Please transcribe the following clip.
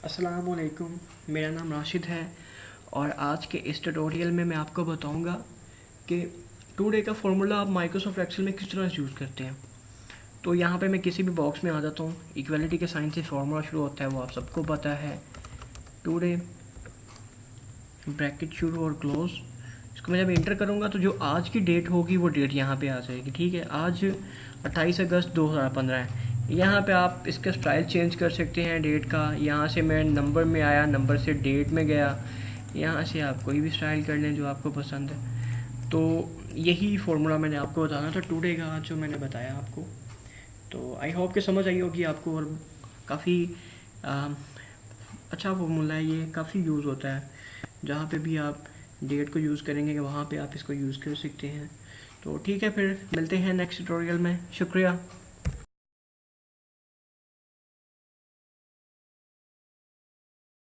अस्सलामुअलैकुम, मेरा नाम राशिद है और आज के इस ट्यूटोरियल में मैं आपको बताऊंगा कि टुडे का फार्मूला आप माइक्रोसॉफ्ट एक्सेल में किस तरह से यूज़ करते हैं। तो यहाँ पे मैं किसी भी बॉक्स में आ जाता हूँ। इक्वालिटी के साइन से फार्मूला शुरू होता है, वो आप सबको पता है। टुडे ब्रैकेट शुरू और क्लोज, इसको मैं जब इंटर करूँगा तो जो आज की डेट होगी वो डेट यहाँ पे आ जाएगी। ठीक है, आज 28 अगस्त 2015 है। यहाँ पे आप इसका स्टाइल चेंज कर सकते हैं डेट का। यहाँ से मैं नंबर में आया, नंबर से डेट में गया। यहाँ से आप कोई भी स्टाइल कर लें जो आपको पसंद है। तो यही फार्मूला मैंने आपको बताना था टुडे का, जो मैंने बताया आपको। तो आई होप कि समझ आई होगी आपको। और काफ़ी अच्छा फार्मूला है ये, काफ़ी यूज़ होता है। जहाँ पे भी आप डेट को यूज़ करेंगे वहाँ पे आप इसको यूज़ कर सकते हैं। तो ठीक है, फिर मिलते हैं नेक्स्ट ट्यूटोरियल में। शुक्रिया।